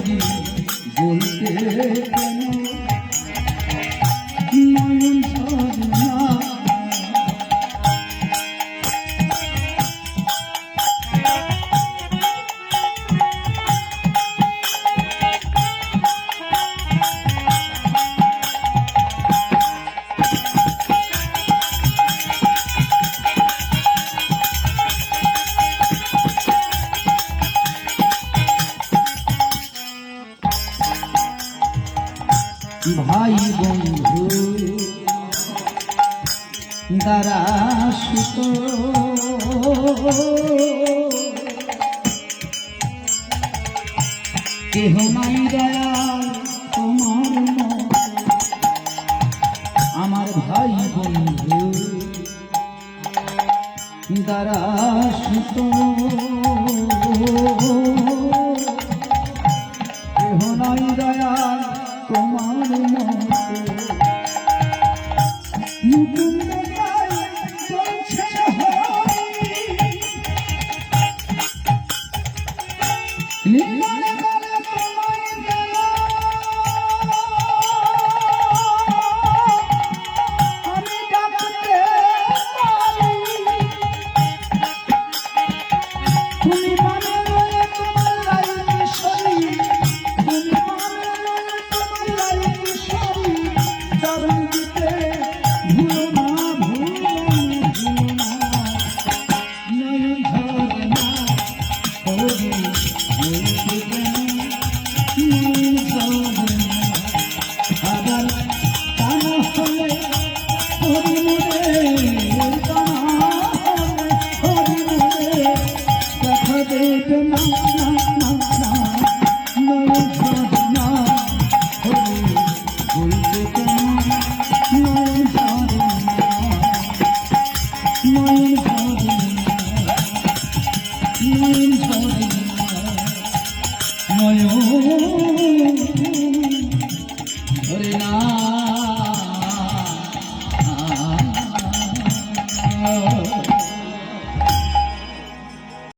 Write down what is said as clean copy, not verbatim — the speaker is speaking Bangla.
যদি বলতে কেন নয়ন ঝরনা ভাই বন্ধু দ্বারা সুত কেহ নাই দয়াল তোমার মতো আমার ভাই বন্ধু দ্বারা সুত কেহ নাই দয়াল তোমার মতো মুকুন্দ গায়ে চলছে হরি